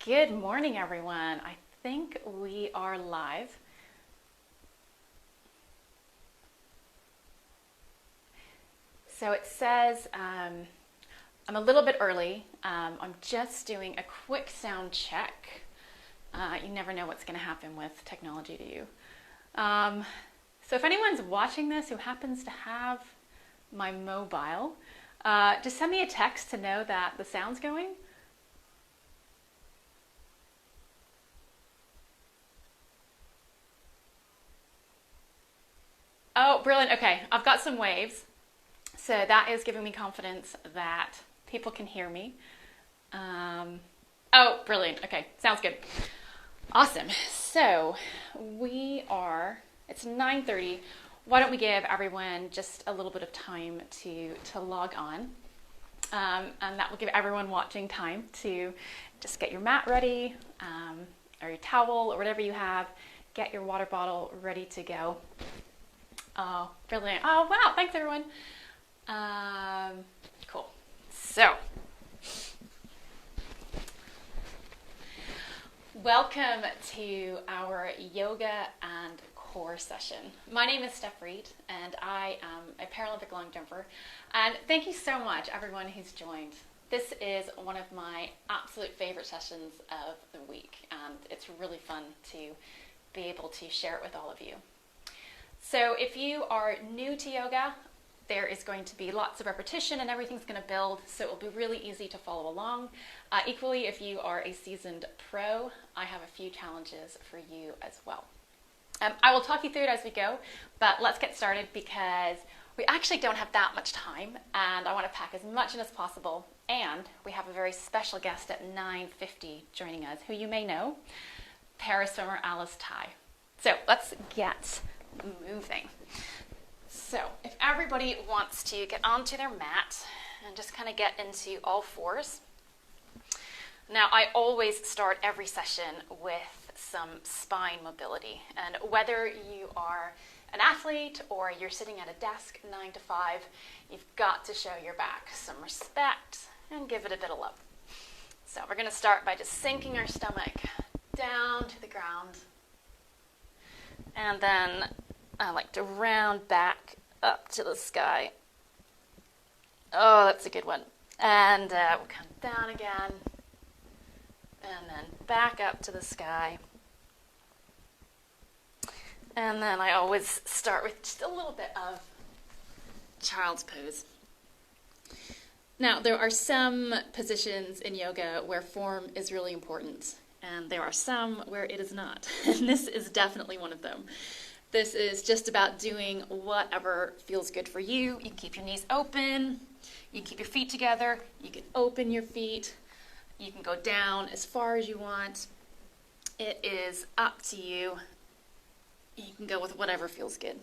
Good morning, everyone. I think we are live. So it says I'm a little bit early. I'm just doing a quick sound check. You never know what's going to happen with technology to you. So if anyone's watching this who happens to have my mobile, just send me a text to know that the sound's going. Oh, brilliant. Okay, I've got some waves. So that is giving me confidence that people can hear me. Oh, brilliant. Okay, sounds good. Awesome. So it's 9:30. Why don't we give everyone just a little bit of time to log on? And that will give everyone watching time to just get your mat ready, or your towel, or whatever you have. Get your water bottle ready to go. Oh, brilliant. Oh, wow. Thanks, everyone. Cool. So, welcome to our yoga and core session. My name is Stef Reid, and I am a Paralympic long jumper. And thank you so much, everyone who's joined. This is one of my absolute favorite sessions of the week, and it's really fun to be able to share it with all of you. So if you are new to yoga, there is going to be lots of repetition and everything's going to build, so it will be really easy to follow along. Equally, if you are a seasoned pro, I have a few challenges for you as well. I will talk you through it as we go, but let's get started because we actually don't have that much time and I want to pack as much in as possible. And we have a very special guest at 9:50 joining us, who you may know, para swimmer Alice Tai. So let's get moving. So if everybody wants to get onto their mat and just kind of get into all fours. Now I always start every session with some spine mobility, and whether you are an athlete or you're sitting at a desk 9 to 5, you've got to show your back some respect and give it a bit of love. So we're going to start by just sinking our stomach down to the ground. And then I like to round back up to the sky. Oh, that's a good one. And we'll come down again. And then back up to the sky. And then I always start with just a little bit of child's pose. Now, there are some positions in yoga where form is really important. And there are some where it is not. And this is definitely one of them. This is just about doing whatever feels good for you. You can keep your knees open. You can keep your feet together. You can open your feet. You can go down as far as you want. It is up to you. You can go with whatever feels good.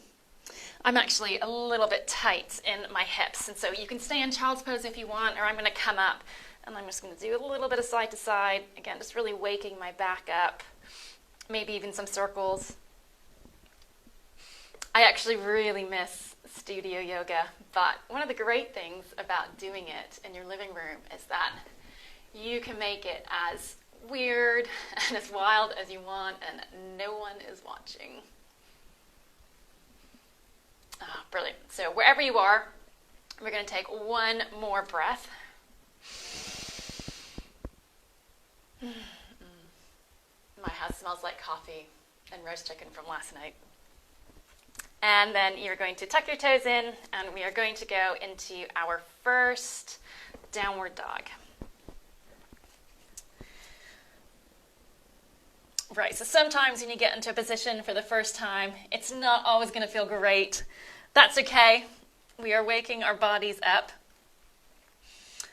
I'm actually a little bit tight in my hips, and so you can stay in child's pose if you want, or I'm going to come up. And I'm just going to do a little bit of side to side. Again, just really waking my back up. Maybe even some circles. I actually really miss studio yoga, but one of the great things about doing it in your living room is that you can make it as weird and as wild as you want, and no one is watching. Brilliant. So wherever you are, we're going to take one more breath. My house smells like coffee and roast chicken from last night. And then you're going to tuck your toes in, and we are going to go into our first downward dog. Right, so sometimes when you get into a position for the first time, it's not always going to feel great. That's okay. We are waking our bodies up.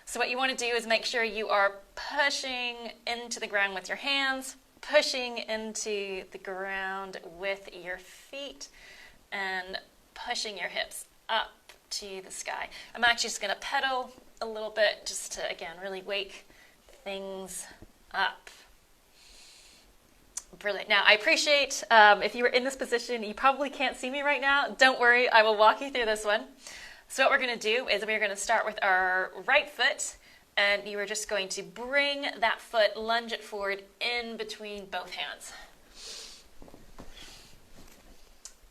So what you want to do is make sure you are pushing into the ground with your hands, pushing into the ground with your feet, and pushing your hips up to the sky. I'm actually just going to pedal a little bit just to, again, really wake things up. Brilliant. Now, I appreciate if you were in this position, you probably can't see me right now. Don't worry, I will walk you through this one. So what we're going to do is we're going to start with our right foot And you are just going to bring that foot, lunge it forward in between both hands.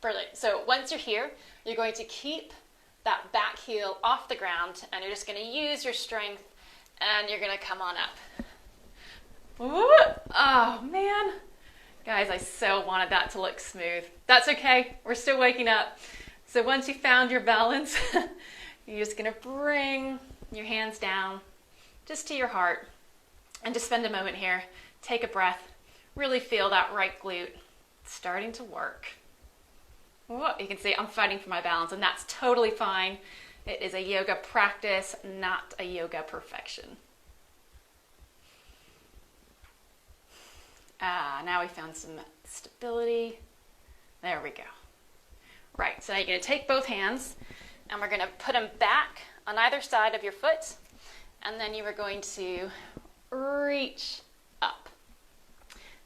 Brilliant. So once you're here, you're going to keep that back heel off the ground, and you're just going to use your strength, and you're going to come on up. Ooh. Oh, man. Guys, I so wanted that to look smooth. That's okay. We're still waking up. So once you found your balance, you're just going to bring your hands down just to your heart, and just spend a moment here. Take a breath. Really feel that right glute starting to work. Whoa, you can see I'm fighting for my balance, and that's totally fine. It is a yoga practice, not a yoga perfection. Now we found some stability. There we go. Right, so now you're going to take both hands, and we're going to put them back on either side of your foot, and then you are going to reach up.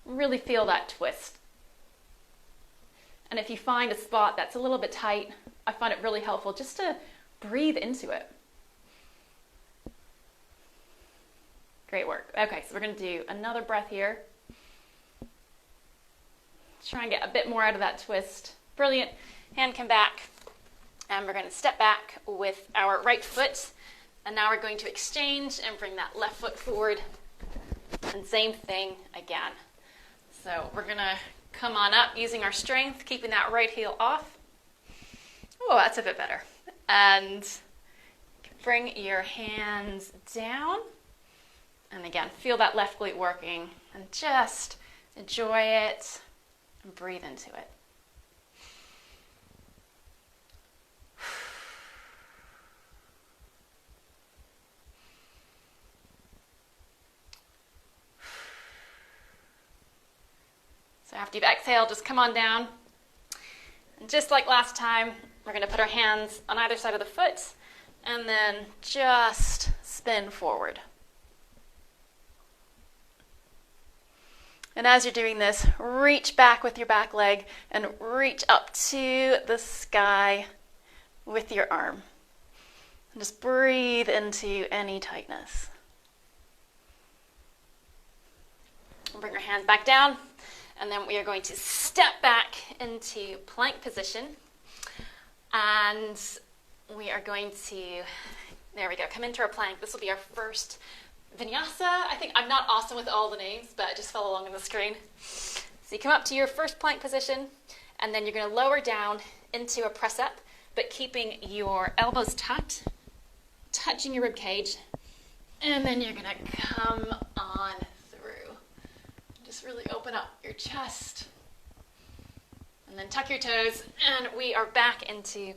Really feel that twist. And if you find a spot that's a little bit tight, I find it really helpful just to breathe into it. Great work. Okay, so we're going to do another breath here. Try and get a bit more out of that twist. Brilliant. Hand come back. And we're going to step back with our right foot. And now we're going to exchange and bring that left foot forward. And same thing again. So we're going to come on up using our strength, keeping that right heel off. Oh, that's a bit better. And bring your hands down. And again, feel that left glute working. And just enjoy it and breathe into it. So after you've exhaled, just come on down. And just like last time, we're going to put our hands on either side of the foot and then just spin forward. And as you're doing this, reach back with your back leg and reach up to the sky with your arm. And just breathe into any tightness. And bring your hands back down. And then we are going to step back into plank position. And we are going to, there we go, come into our plank. This will be our first Vinyasa. I think I'm not awesome with all the names, but just follow along on the screen. So you come up to your first plank position, and then you're going to lower down into a press up, but keeping your elbows tucked, touching your rib cage, and then you're going to come on through. Just really open up your chest, and then tuck your toes, and we are back into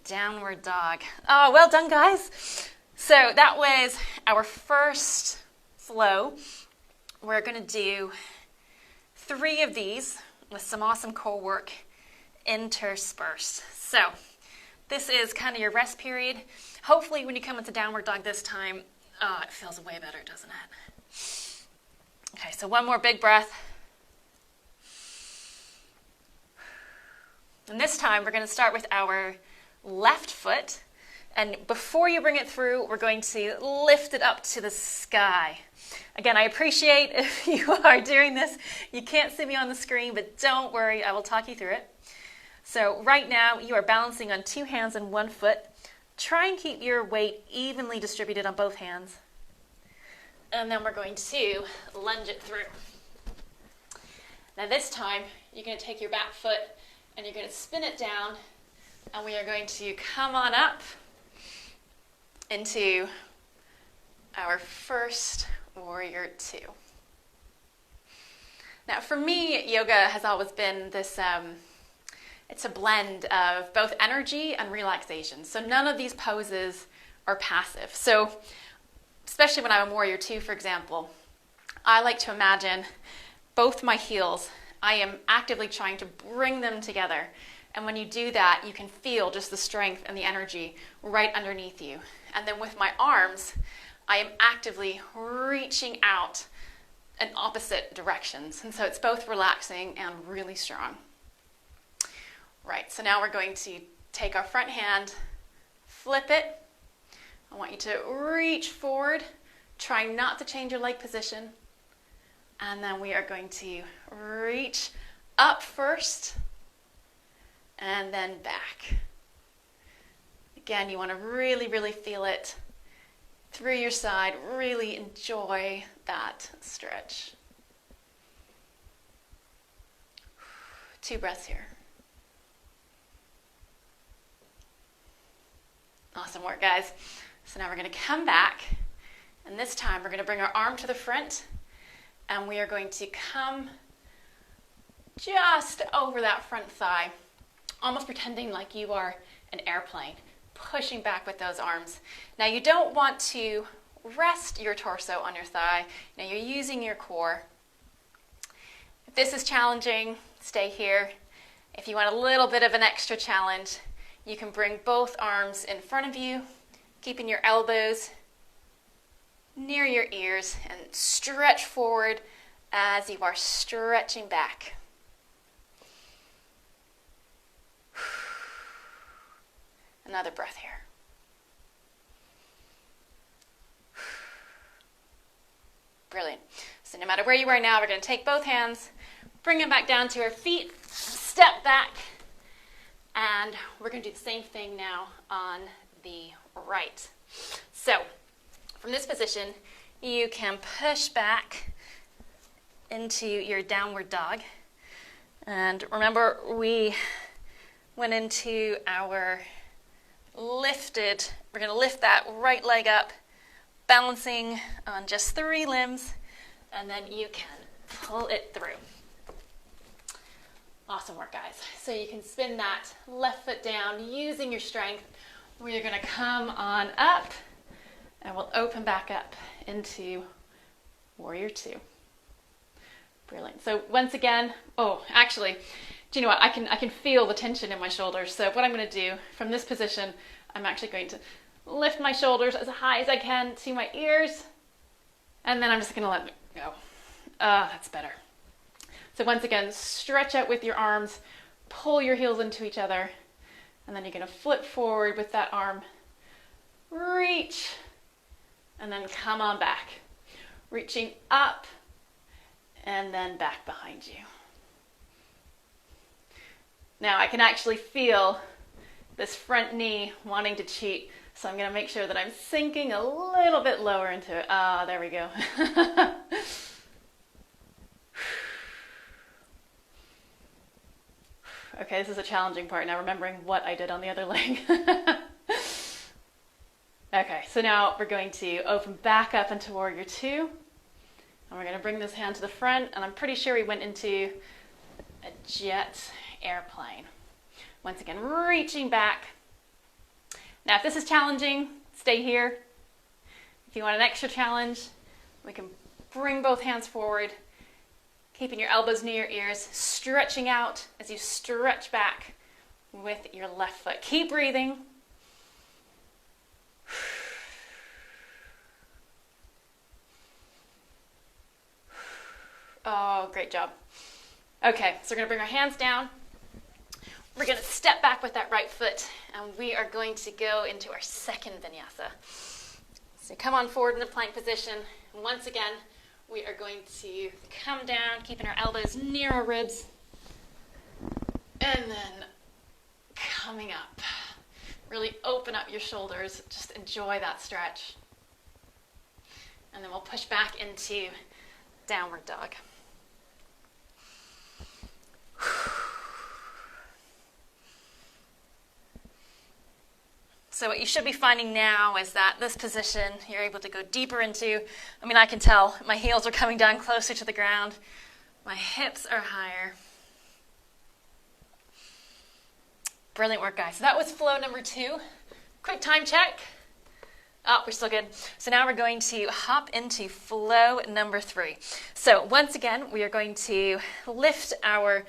downward dog. Oh, well done, guys. So that was our first flow. We're going to do 3 of these with some awesome core work interspersed. So this is kind of your rest period. Hopefully when you come into downward dog this time, it feels way better, doesn't it? Okay, so one more big breath. And this time we're going to start with our left foot. And before you bring it through, we're going to lift it up to the sky. Again, I appreciate if you are doing this. You can't see me on the screen, but don't worry, I will talk you through it. So right now, you are balancing on 2 hands and 1 foot. Try and keep your weight evenly distributed on both hands. And then we're going to lunge it through. Now this time, you're going to take your back foot and you're going to spin it down, and we are going to come on up into our first warrior 2. Now for me, yoga has always been this, it's a blend of both energy and relaxation. So none of these poses are passive. So especially when I'm a warrior 2, for example, I like to imagine both my heels, I am actively trying to bring them together. And when you do that, you can feel just the strength and the energy right underneath you. And then with my arms, I am actively reaching out in opposite directions. And so it's both relaxing and really strong. Right, so now we're going to take our front hand, flip it. I want you to reach forward Try not to change your leg position. And then we are going to reach up first and then back. Again, you want to really, really feel it through your side. Really enjoy that stretch. 2 breaths here. Awesome work, guys. So now we're going to come back, and this time we're going to bring our arm to the front, and we are going to come just over that front thigh, almost pretending like you are an airplane, pushing back with those arms. Now you don't want to rest your torso on your thigh. Now you're using your core. If this is challenging, stay here. If you want a little bit of an extra challenge, you can bring both arms in front of you, keeping your elbows near your ears, and stretch forward as you are stretching back. Another breath here. Brilliant. So no matter where you are now, we're going to take both hands, bring them back down to our feet, step back, and we're going to do the same thing now on the right. So from this position, you can push back into your downward dog. And remember, we went into our lifted, we're going to lift that right leg up, balancing on just 3 limbs, and then you can pull it through. Awesome work, guys. So you can spin that left foot down using your strength. We're going to come on up, and we'll open back up into Warrior 2. Brilliant. So once again, actually, do you know what? I can feel the tension in my shoulders. So what I'm going to do from this position, I'm actually going to lift my shoulders as high as I can to my ears, and then I'm just going to let them go. That's better. So once again, stretch out with your arms, pull your heels into each other, and then you're going to flip forward with that arm, reach, and then come on back. Reaching up, and then back behind you. Now I can actually feel this front knee wanting to cheat, so I'm going to make sure that I'm sinking a little bit lower into it. There we go. Okay, this is a challenging part now, remembering what I did on the other leg. Okay, so now we're going to open back up into Warrior 2. And we're going to bring this hand to the front, and I'm pretty sure we went into a jet airplane. Once again, reaching back. Now, if this is challenging, stay here. If you want an extra challenge, we can bring both hands forward, keeping your elbows near your ears, stretching out as you stretch back with your left foot. Keep breathing. Oh, great job. Okay, so we're going to bring our hands down. We're going to step back with that right foot, and we are going to go into our second vinyasa. So come on forward in the plank position. And once again, we are going to come down, keeping our elbows near our ribs, and then coming up. Really open up your shoulders. Just enjoy that stretch. And then we'll push back into downward dog. So what you should be finding now is that this position you're able to go deeper into. I mean, I can tell my heels are coming down closer to the ground. My hips are higher. Brilliant work, guys. So that was flow number 2. Quick time check. Oh, we're still good. So now we're going to hop into flow number 3. So once again, we are going to lift our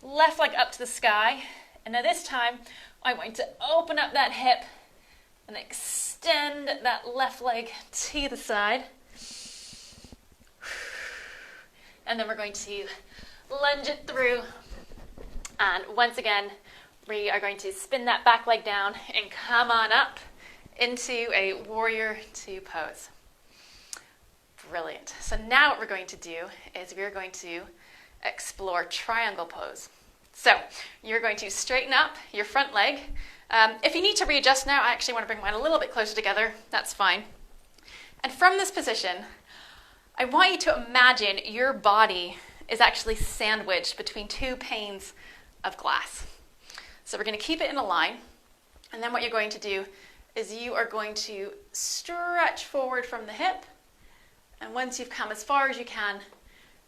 left leg up to the sky. And now this time, I'm going to open up that hip and extend that left leg to the side. And then we're going to lunge it through. And once again, we are going to spin that back leg down and come on up into a Warrior 2 pose. Brilliant. So now what we're going to do is we're going to explore triangle pose. So you're going to straighten up your front leg. If you need to readjust now, I actually want to bring mine a little bit closer together. That's fine. And from this position, I want you to imagine your body is actually sandwiched between two panes of glass. So we're going to keep it in a line. And then what you're going to do is you are going to stretch forward from the hip. And once you've come as far as you can,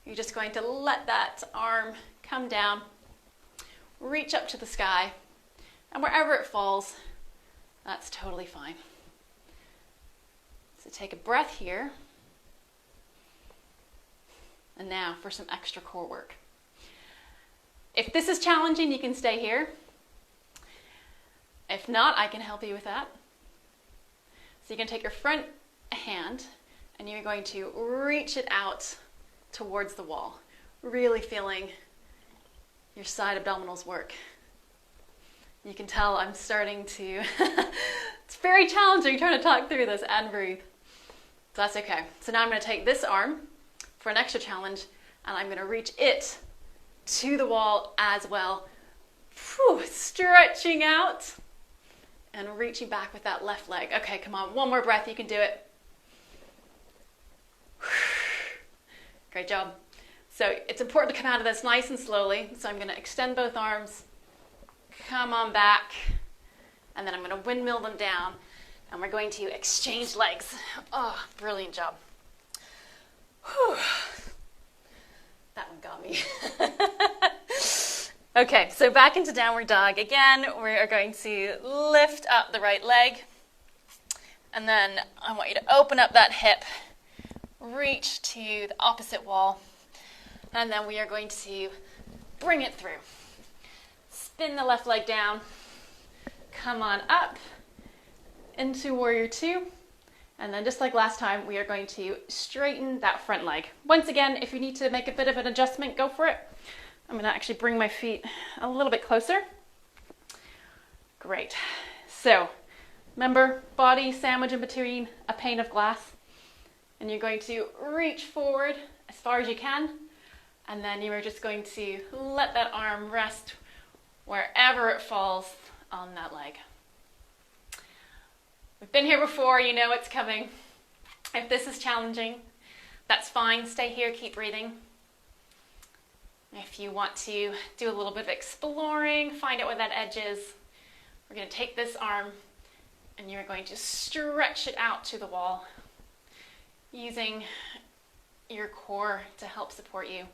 you're just going to let that arm come down, reach up to the sky, and wherever it falls, that's totally fine. So take a breath here. And now for some extra core work. If this is challenging, you can stay here. If not, I can help you with that. So you can take your front hand and you're going to reach it out towards the wall, really feeling your side abdominals work. You can tell I'm starting to, it's very challenging trying to talk through this and breathe. So that's okay. So now I'm going to take this arm for an extra challenge and I'm going to reach it to the wall as well. Whew, stretching out and reaching back with that left leg. Okay, come on, one more breath, you can do it. Great job. So it's important to come out of this nice and slowly. So I'm going to extend both arms, come on back, and then I'm going to windmill them down, and we're going to exchange legs. Oh, brilliant job. Whew. That one got me. Okay, so back into downward dog. Again, we are going to lift up the right leg, and then I want you to open up that hip, reach to the opposite wall, and then we are going to bring it through. Spin the left leg down, come on up into warrior two, and then just like last time, we are going to straighten that front leg. Once again, if you need to make a bit of an adjustment, go for it. I'm going to actually bring my feet a little bit closer. Great. So remember, body sandwich in between a pane of glass, and you're going to reach forward as far as you can, and then you are just going to let that arm rest wherever it falls on that leg. We've been here before, you know it's coming. If this is challenging, that's fine. Stay here, keep breathing. If you want to do a little bit of exploring, find out where that edge is, we're going to take this arm and you're going to stretch it out to the wall, using your core to help support you.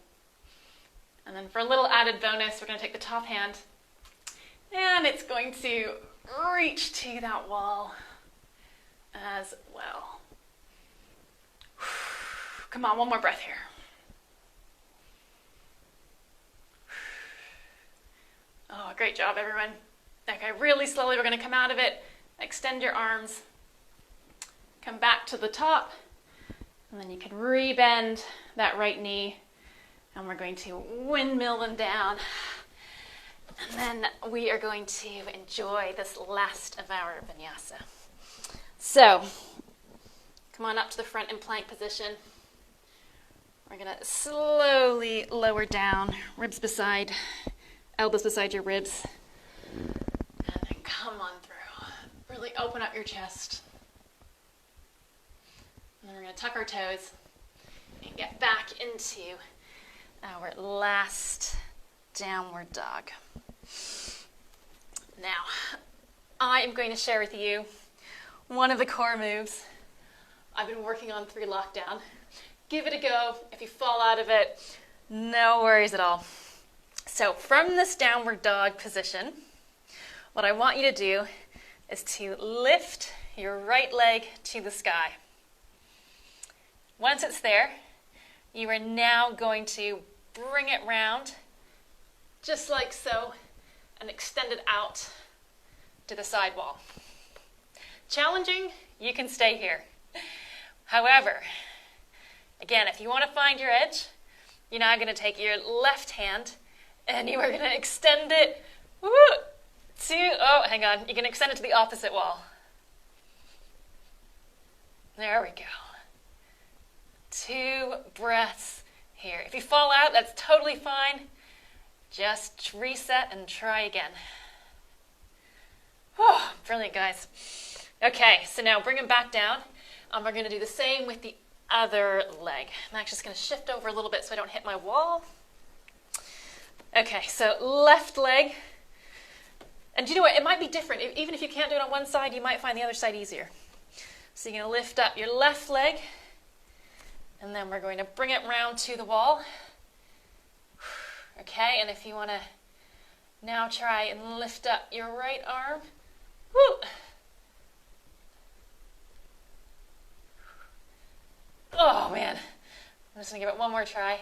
And then for a little added bonus, we're going to take the top hand and it's going to reach to that wall as well. Come on, one more breath here. Oh, great job, everyone. Okay, really slowly we're going to come out of it. Extend your arms. Come back to the top. And then you can rebend that right knee. And we're going to windmill them down. And then we are going to enjoy this last of our vinyasa. So, come on up to the front in plank position. We're going to slowly lower down, ribs beside, elbows beside your ribs. And then come on through. Really open up your chest. And then we're going to tuck our toes and get back into our last downward dog. Now, I am going to share with you one of the core moves I've been working on through lockdown. Give it a go. If you fall out of it, no worries at all. So from this downward dog position, what I want you to do is to lift your right leg to the sky. Once it's there, you are now going to bring it round, just like so, and extend it out to the side wall. Challenging, you can stay here. However, again, if you want to find your edge, you're now going to take your left hand and you are going to extend it hang on, you can extend it to the opposite wall. There we go. 2 breaths here. If you fall out, that's totally fine. Just reset and try again. Oh, brilliant, guys. Okay, so now bring them back down. We're going to do the same with the other leg. I'm actually just going to shift over a little bit so I don't hit my wall. Okay, so left leg. And you know what? It might be different. Even if you can't do it on one side, you might find the other side easier. So you're going to lift up your left leg, and then we're going to bring it round to the wall. Okay, and if you want to now try and lift up your right arm. Woo! Oh man, I'm just gonna give it one more try.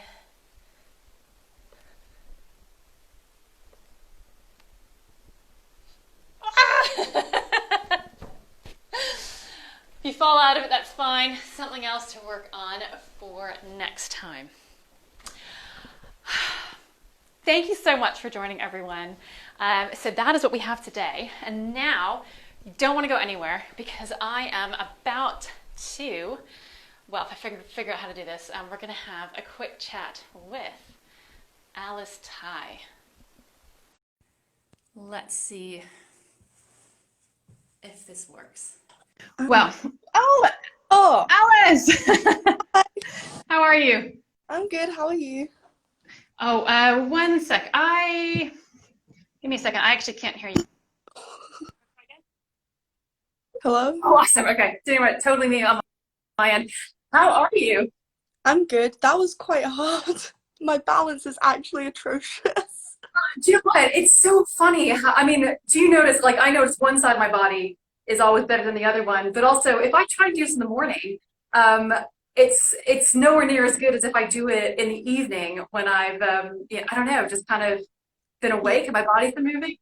If you fall out of it, that's fine. Something else to work on for next time. Thank you so much for joining, everyone. So that is what we have today. And now, you don't want to go anywhere because I am about to, well, if I figure out how to do this, we're going to have a quick chat with Alice Ty. Let's see if this works. Well, Oh, Alice! How are you? I'm good. How are you? Oh, 1 sec. Give me a second. I actually can't hear you. Hello? Oh, awesome. Okay. Doing it totally me on my end. How are you? I'm good. That was quite hard. My balance is actually atrocious. Do you know what? It's so funny. Do you notice, like, I notice one side of my body is always better than the other one, but also if I try and do this in the morning, it's nowhere near as good as if I do it in the evening when I've, I don't know, just kind of been awake and my body's been moving.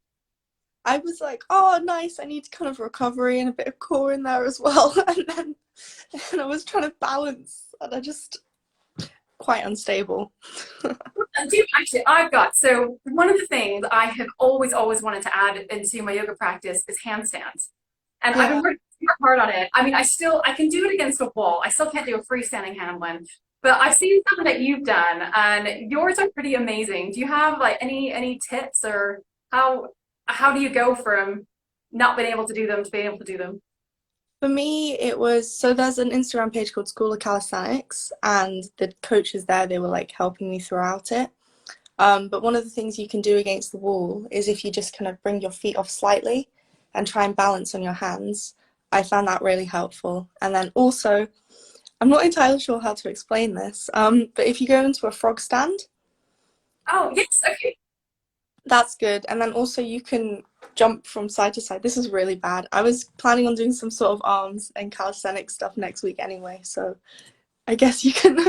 I was like, oh, nice. I need kind of recovery and a bit of core in there as well. And I was trying to balance, and I just quite unstable. So one of the things I have always wanted to add into my yoga practice is handstands. And I've been working super hard on it. I can do it against a wall. I still can't do a freestanding hand one. But I've seen something that you've done, and yours are pretty amazing. Do you have like any tips, or how do you go from not being able to do them to being able to do them? For me, it was, so there's an Instagram page called School of Calisthenics, and the coaches there, they were like helping me throughout it. But one of the things you can do against the wall is if you just kind of bring your feet off slightly and try and balance on your hands. I found that really helpful. And then also, I'm not entirely sure how to explain this, but if you go into a frog stand. Oh, yes, okay. That's good. And then also you can jump from side to side. This is really bad. I was planning on doing some sort of arms and calisthenics stuff next week anyway, so I guess you can.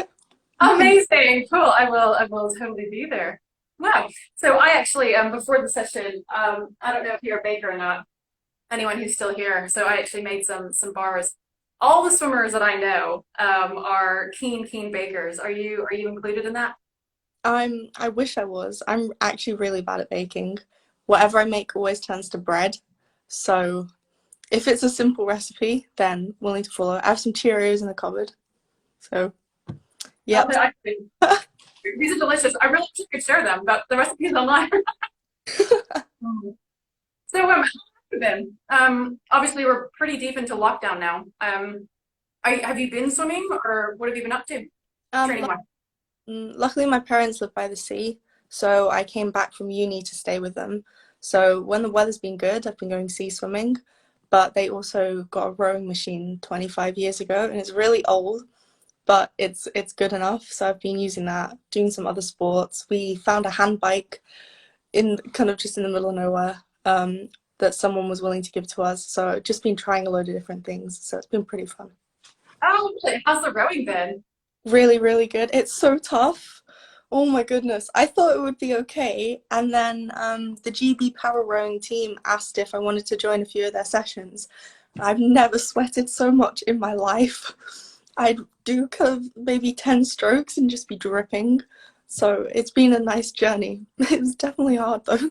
Amazing, cool. I will totally be there. Wow. So I actually, before the session, I don't know if you're a baker or not, anyone who's still here. So I actually made some bars. All the swimmers that I know are keen bakers. Are you included in that? I wish I was. I'm actually really bad at baking. Whatever I make always turns to bread. So if it's a simple recipe, then willing to follow. I have some Cheerios in the cupboard. So, yeah. Oh, these are delicious. I really wish I could share them, but the recipe's online. So, how have you been? Obviously, we're pretty deep into lockdown now. Have you been swimming, or what have you been up to? Training-wise? Luckily, my parents live by the sea, so I came back from uni to stay with them. So when the weather's been good, I've been going sea swimming, but they also got a rowing machine 25 years ago, and it's really old, but it's good enough. So I've been using that, doing some other sports. We found a hand bike in kind of just in the middle of nowhere, that someone was willing to give to us. So I've just been trying a load of different things. So it's been pretty fun. Oh, really? How's the rowing been? Really, really good. It's so tough. Oh my goodness. I thought it would be okay. And then the GB Power Rowing team asked if I wanted to join a few of their sessions. I've never sweated so much in my life. I'd do kind of maybe 10 strokes and just be dripping. So it's been a nice journey. It was definitely hard though.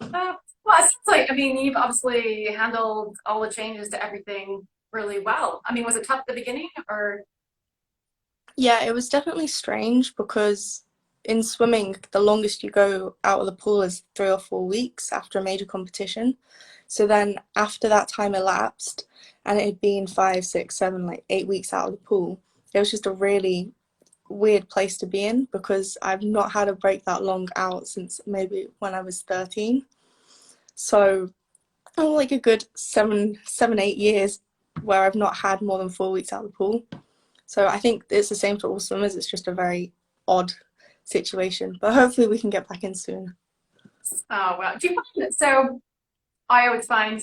Well, it seems like, you've obviously handled all the changes to everything really well. Was it tough at the beginning, or? Yeah, it was definitely strange because in swimming, the longest you go out of the pool is 3 or 4 weeks after a major competition. So then after that time elapsed, and it had been 5, 6, 7, like 8 weeks out of the pool, it was just a really weird place to be in because I've not had a break that long out since maybe when I was 13. So like a good 8 years where I've not had more than 4 weeks out of the pool. So I think it's the same for all swimmers. It's just a very odd situation, but hopefully we can get back in soon. Oh, well, do you find that? So I always find,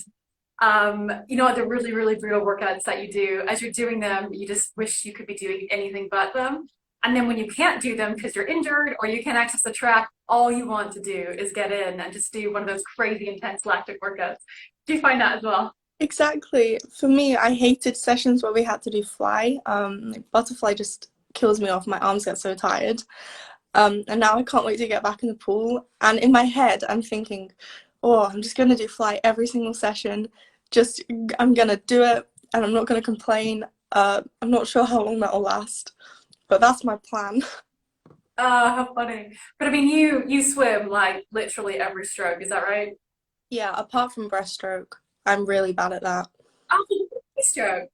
the really, really brutal workouts that you do, as you're doing them, you just wish you could be doing anything but them. And then when you can't do them because you're injured or you can't access the track, all you want to do is get in and just do one of those crazy intense lactic workouts. Do you find that as well? Exactly. For me, I hated sessions where we had to do fly. Like butterfly just kills me off. My arms get so tired. And now I can't wait to get back in the pool. And in my head, I'm thinking, oh, I'm just gonna do fly every single session. Just I'm gonna do it, and I'm not gonna complain. I'm not sure how long that'll last, but that's my plan. Oh, how funny. But I mean, you swim like literally every stroke, is that right? Yeah, apart from breaststroke, I'm really bad at that. Oh, every stroke.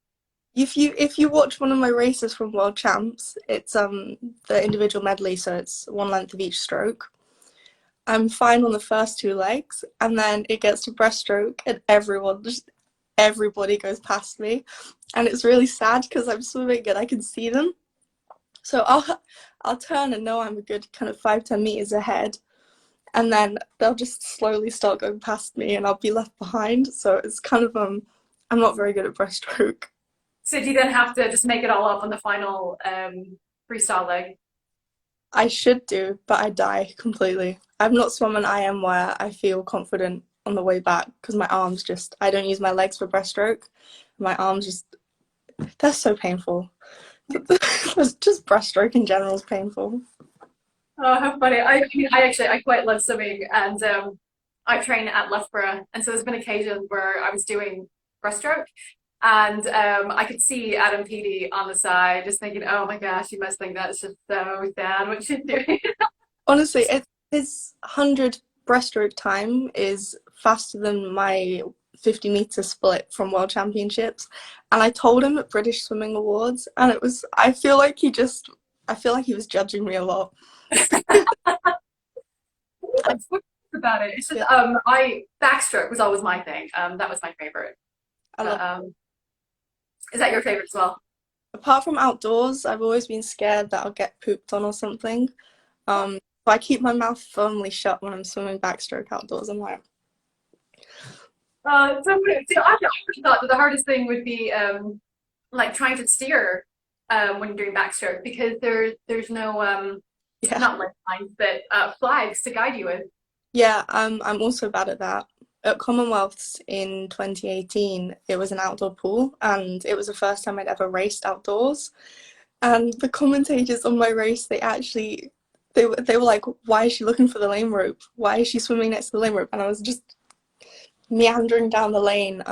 If you watch one of my races from World Champs, it's the individual medley, so it's one length of each stroke. I'm fine on the first two legs, and then it gets to breaststroke, and everybody goes past me, and it's really sad because I'm swimming and I can see them. So I'll turn and know I'm a good kind of 5, 10 meters ahead, and then they'll just slowly start going past me, and I'll be left behind. So it's kind of I'm not very good at breaststroke. So do you then have to just make it all up on the final freestyle leg? I should do, but I die completely. I've not swum an IM where I feel confident on the way back because my arms just, I don't use my legs for breaststroke. My arms just, they're so painful. Just breaststroke in general is painful. Oh, how funny. I quite love swimming and I train at Loughborough. And so there's been occasions where I was doing breaststroke and I could see Adam Peaty on the side just thinking, oh my gosh, you must think that's just so sad what she's doing. Honestly, his 100 breaststroke time is faster than my 50-meter split from World Championships. And I told him at British Swimming Awards, and I feel like he was judging me a lot. What's about it? It's just Yeah, I backstroke was always my thing. That was my favorite. I love. But is that your favorite as well? Apart from outdoors, I've always been scared that I'll get pooped on or something. So I keep my mouth firmly shut when I'm swimming backstroke outdoors. I'm like, So see, I actually thought that the hardest thing would be like trying to steer when you're doing backstroke because there's no yeah, not lifelines but flags to guide you with. yeah. I'm also bad at that. At Commonwealths in 2018, it was an outdoor pool, and it was the first time I'd ever raced outdoors. And the commentators on my race, they were like, "Why is she looking for the lane rope? Why is she swimming next to the lane rope?" And I was just meandering down the lane.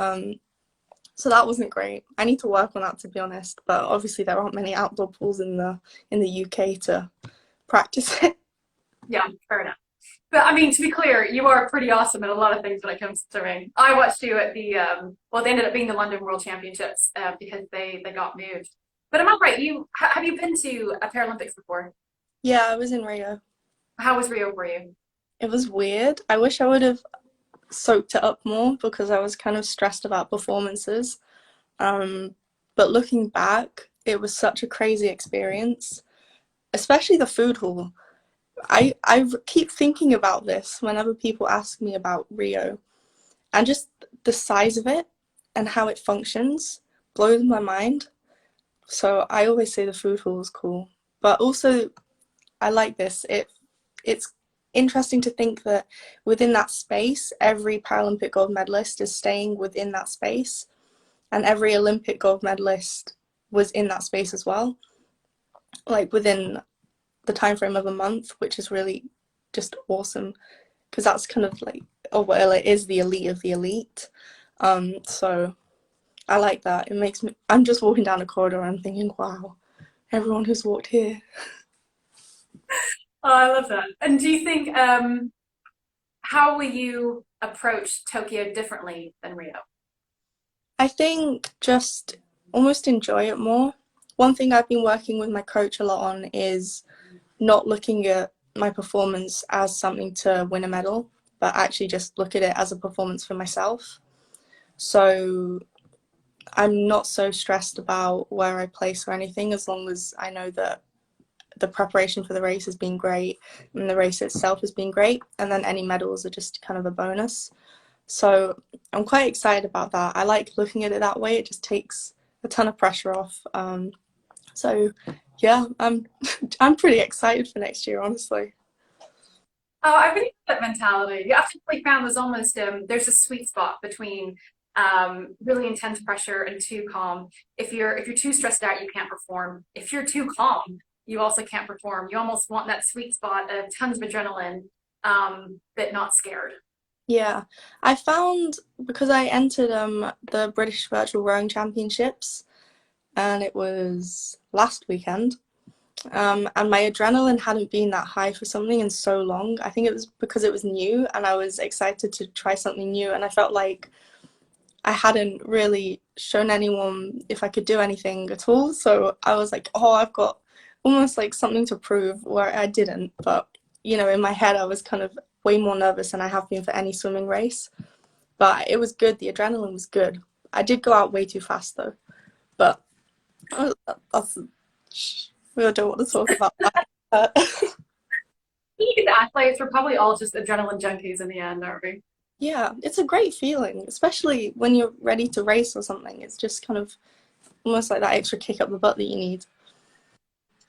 So that wasn't great. I need to work on that, to be honest. But obviously, there aren't many outdoor pools in the UK to practice it. Yeah, fair enough. But I mean, to be clear, you are pretty awesome at a lot of things when it comes to swimming. I watched you at the well, they ended up being the London World Championships because they got moved. But am I right? Have you been to a Paralympics before? Yeah, I was in Rio. How was Rio for you? It was weird. I wish I would have soaked it up more because I was kind of stressed about performances. Um, but looking back, it was such a crazy experience, especially the food hall. I keep thinking about this whenever people ask me about Rio, and just the size of it and how it functions blows my mind. So I always say the food hall is cool, but also I like this. It's interesting to think that within that space, every Paralympic gold medalist is staying within that space, and every Olympic gold medalist was in that space as well, like within the time frame of a month, which is really just awesome because that's kind of like, oh well, it is the elite of the elite. So I like that. It makes me. I'm just walking down a corridor and I'm thinking, wow, everyone who's walked here. Oh, I love that. And do you think how will you approach Tokyo differently than Rio? I think just almost enjoy it more. One thing I've been working with my coach a lot on is not looking at my performance as something to win a medal, but actually just look at it as a performance for myself. So I'm not so stressed about where I place or anything, as long as I know that the preparation for the race has been great and the race itself has been great, and then any medals are just kind of a bonus. So I'm quite excited about that. I like looking at it that way. It just takes a ton of pressure off. So yeah, I'm pretty excited for next year, honestly. Oh, I really like that mentality. I've definitely found there's a sweet spot between really intense pressure and too calm. If you're too stressed out, you can't perform. If you're too calm, you also can't perform. You almost want that sweet spot of tons of adrenaline, but not scared. Yeah, I found because I entered the British Virtual Rowing Championships, and it was last weekend. And my adrenaline hadn't been that high for something in so long. I think it was because it was new and I was excited to try something new, and I felt like I hadn't really shown anyone if I could do anything at all. So I was like, oh, I've got almost like something to prove, where I didn't. But, in my head, I was kind of way more nervous than I have been for any swimming race. But it was good. The adrenaline was good. I did go out way too fast though. But that's, we don't want to talk about that. These athletes were probably all just adrenaline junkies in the end, aren't we? Yeah, it's a great feeling, especially when you're ready to race or something. It's just kind of almost like that extra kick up the butt that you need.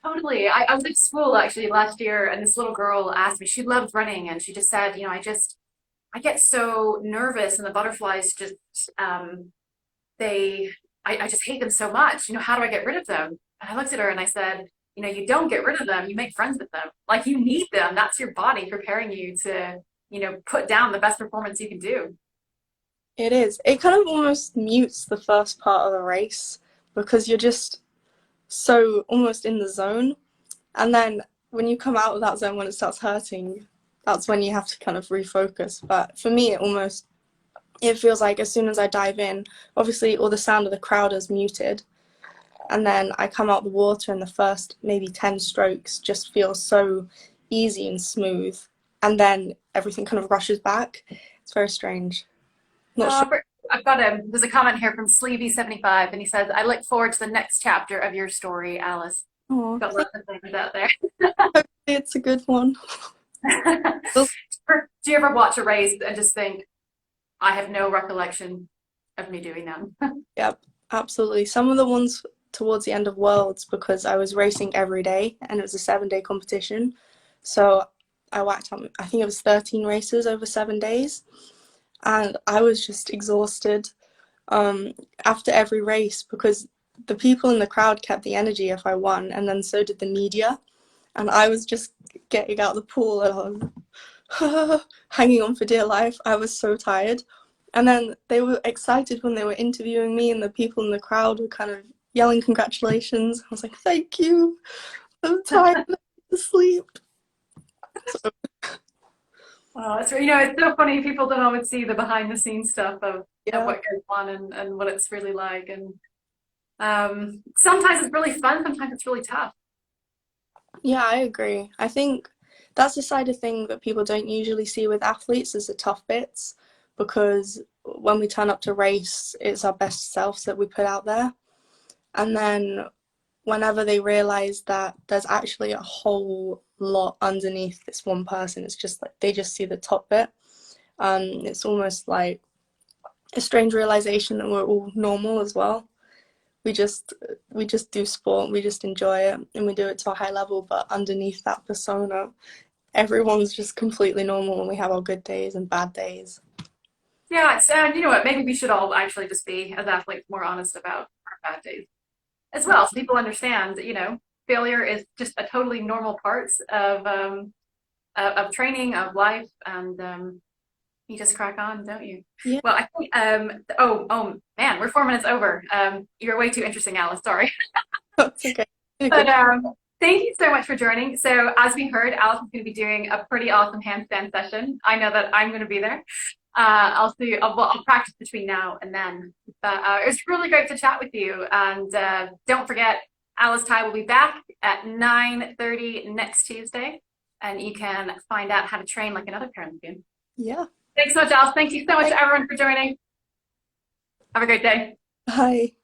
Totally. I was at school actually last year, and this little girl asked me, she loved running, and she just said, I get so nervous, and the butterflies just, they, I just hate them so much. How do I get rid of them? And I looked at her and I said, you don't get rid of them, you make friends with them. Like you need them. That's your body preparing you to, put down the best performance you can do. It is. It kind of almost mutes the first part of the race because you're just so almost in the zone. And then when you come out of that zone, when it starts hurting, that's when you have to kind of refocus. But for me, it feels like as soon as I dive in, obviously all the sound of the crowd is muted. And then I come out the water, and the first maybe 10 strokes just feel so easy and smooth. And then everything kind of rushes back. It's very strange. Not sure. Uh, I've got there's a comment here from Sleevey75, and he says, I look forward to the next chapter of your story, Alice. Oh, Got lots of things out there. it's a good one. Do you ever watch a race and just think, I have no recollection of me doing that? Yep, absolutely. Some of the ones towards the end of Worlds, because I was racing every day and it was a 7-day competition. So I whacked on, I think it was 13 races over 7 days. And I was just exhausted after every race because the people in the crowd kept the energy if I won, and then so did the media. And I was just getting out of the pool and I was hanging on for dear life. I was so tired. And then they were excited when they were interviewing me, and the people in the crowd were kind of yelling congratulations. I was like, thank you. I'm tired. I need to sleep. So, Well, it's so funny. People don't always see the behind the scenes stuff of yeah. what goes on and what it's really like. And sometimes it's really fun, sometimes it's really tough. Yeah, I agree. I think that's the side of thing that people don't usually see with athletes is the tough bits, because when we turn up to race, it's our best selves that we put out there. And then whenever they realize that there's actually a whole lot underneath this one person, it's just like they just see the top bit. It's almost like a strange realization that we're all normal as well. We just do sport, we just enjoy it, and we do it to a high level, but underneath that persona, everyone's just completely normal, and we have our good days and bad days. Yeah, you know what? Maybe we should all actually just be, as athletes, more honest about our bad days as well, so people understand that, failure is just a totally normal part of training, of life, and you just crack on, don't you? Yeah. Well, I think, oh man, we're 4 minutes over. You're way too interesting, Alice. Sorry. That's okay. But thank you so much for joining. So as we heard, Alice is going to be doing a pretty awesome handstand session. I know that I'm going to be there. I'll practice between now and then. But it was really great to chat with you. And don't forget, Alice Ty will be back at 9:30 next Tuesday. And you can find out how to train like another Paralympian. Yeah. Thanks so much, Alice. Thank you so much, everyone, for joining. Have a great day. Bye.